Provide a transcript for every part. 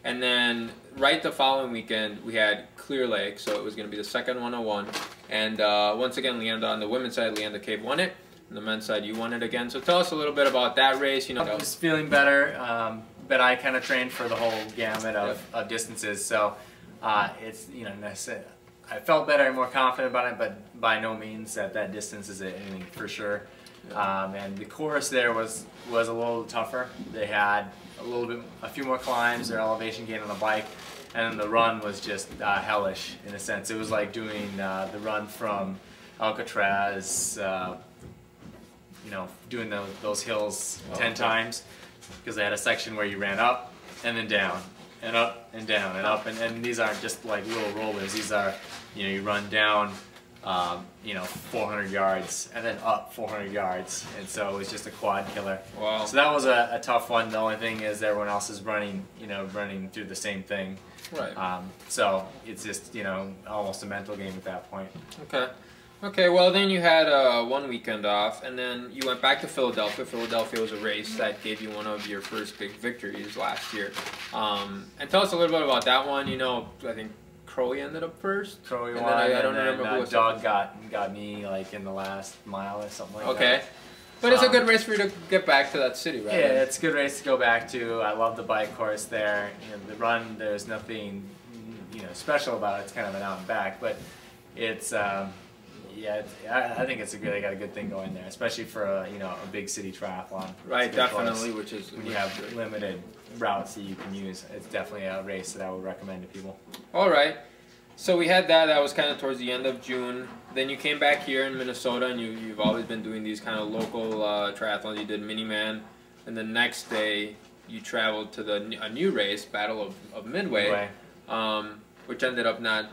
And then right the following weekend, we had Clear Lake, so it was going to be the second 101. And once again, Leanda, on the women's side, Leanda Cave won it. On the men's side, you won it again. So tell us a little bit about that race. You know, I was feeling better, but I kind of trained for the whole gamut of distances. So it's, you know, I felt better and more confident about it, but by no means that distance is anything for sure. And the course there was a little tougher. They had a few more climbs, their elevation gain on the bike, and then the run was just hellish in a sense. It was like doing the run from Alcatraz, you know, doing those hills 10 times, because they had a section where you ran up and then down and up and down and up, and these aren't just like little rollers. These are, you know, you run down, you know, 400 yards and then up 400 yards, and so it was just a quad killer. Wow. So that was a tough one. The only thing is everyone else is running, you know, running through the same thing. Right. So it's just, you know, almost a mental game at that point. Okay. Okay, well then you had 1 weekend off, and then you went back to Philadelphia. Philadelphia was a race that gave you one of your first big victories last year. And tell us a little bit about that one. You know, I think Crowley ended up first. Crowley won, I don't remember who was Dog got me like in the last mile or something like that. Okay. But it's a good race for you to get back to that city, right? Yeah, it's a good race to go back to. I love the bike course there. You know, the run, there's nothing, you know, special about it. It's kind of an out and back, but it's yeah, I think it's they got a good thing going there, especially for a, you know, a big city triathlon. Right, definitely, which is when you have limited routes that you can use. It's definitely a race that I would recommend to people. All right, so we had that. That was kind of towards the end of June. Then you came back here in Minnesota, and you've always been doing these kind of local triathlons. You did Miniman, and the next day you traveled to a new race, Battle of Midway, which ended up not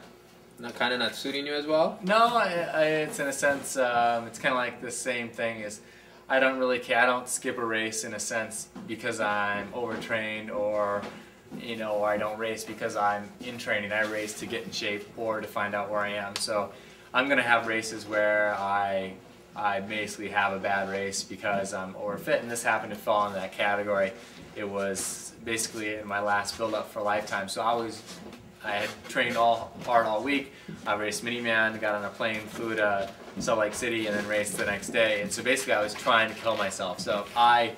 suiting you as well? No, it's in a sense, it's kind of like the same thing as I don't really care. I don't skip a race in a sense because I'm overtrained, or, you know, or I don't race because I'm in training. I race to get in shape or to find out where I am. So I'm going to have races where I basically have a bad race because I'm overfit, and this happened to fall in that category. It was basically in my last build-up for Lifetime. So I had trained hard all week. I raced Miniman, got on a plane, flew to Salt Lake City, and then raced the next day. And so basically I was trying to kill myself. So I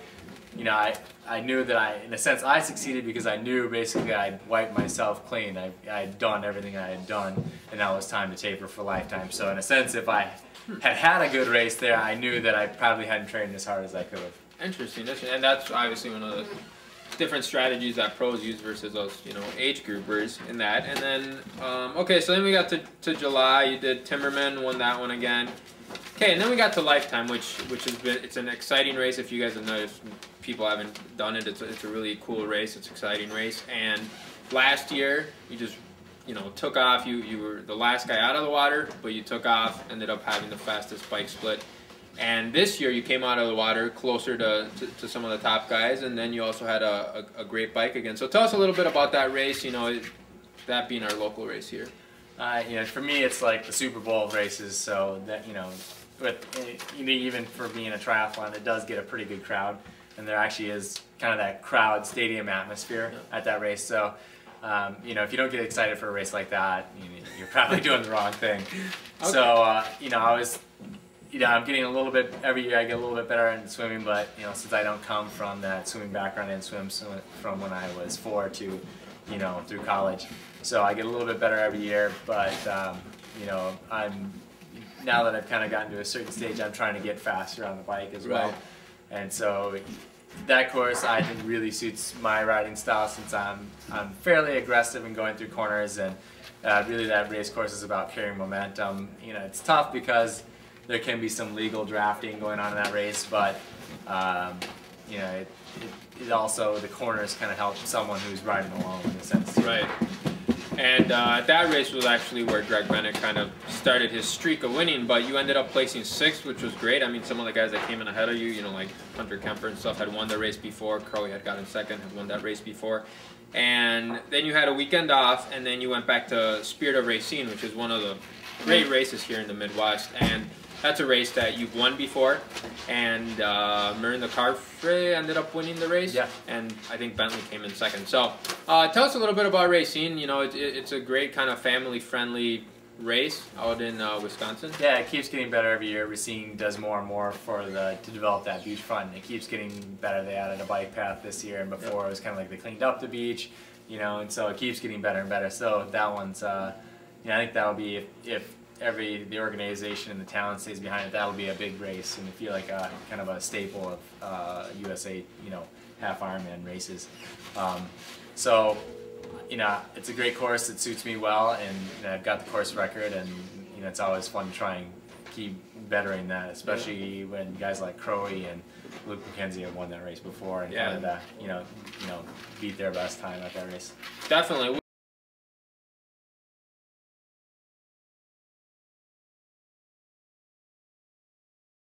knew that in a sense, I succeeded because I knew basically I'd wiped myself clean. I'd done everything I had done, and now it was time to taper for Lifetime. So in a sense, if I had a good race there, I knew that I probably hadn't trained as hard as I could have. Interesting, and that's obviously one of the different strategies that pros use versus us, you know, age groupers in that. And then, okay, so then we got to July. You did Timmerman, won that one again. Okay, and then we got to Lifetime, which it's an exciting race. If you guys have noticed, people haven't done it. It's a really cool race. It's an exciting race. And last year, you just, you know, took off. You were the last guy out of the water, but you took off. Ended up having the fastest bike split. And this year you came out of the water closer to some of the top guys, and then you also had a great bike again. So tell us a little bit about that race, you know, that being our local race here. You know, for me it's like the Super Bowl of races, so that, you know, but even for being a triathlon, it does get a pretty good crowd, and there actually is kind of that crowd stadium atmosphere at that race. So you know, if you don't get excited for a race like that, you're probably doing the wrong thing. Okay. So you know, you know, I'm getting a little bit, every year I get a little bit better in swimming, but, you know, since I don't come from that swimming background and swim from when I was 4 to, you know, through college. So I get a little bit better every year, but, you know, now that I've kind of gotten to a certain stage, I'm trying to get faster on the bike as well. And so that course, I think, really suits my riding style, since I'm fairly aggressive in going through corners, and really that race course is about carrying momentum. You know, it's tough because there can be some legal drafting going on in that race, but you know, it also, the corners kind of help someone who's riding alone in a sense. Right. And that race was actually where Greg Bennett kind of started his streak of winning, but you ended up placing 6th, which was great. I mean, some of the guys that came in ahead of you, you know, like Hunter Kemper and stuff, had won the race before. Crowley had gotten 2nd, had won that race before. And then you had a weekend off, and then you went back to Spirit of Racine, which is one of the great races here in the Midwest. And that's a race that you've won before, and Marin the Carfrey ended up winning the race, yeah. and I think Bentley came in second. So tell us a little bit about racing. You know, it's a great kind of family-friendly race out in Wisconsin. Yeah, it keeps getting better every year. Racine does more and more to develop that beachfront, and it keeps getting better. They added a bike path this year, and before it was kind of like they cleaned up the beach, you know, and so it keeps getting better and better. So that one's, you know, I think that'll be, if the organization in the town stays behind it, that'll be a big race, and I feel like kind of a staple of USA, you know, half Ironman races. So, you know, it's a great course. It suits me well, and you know, I've got the course record, and you know, it's always fun to try and keep bettering that, especially when guys like Crowe and Luke McKenzie have won that race before, and kind of, you know, beat their best time at that race. Definitely.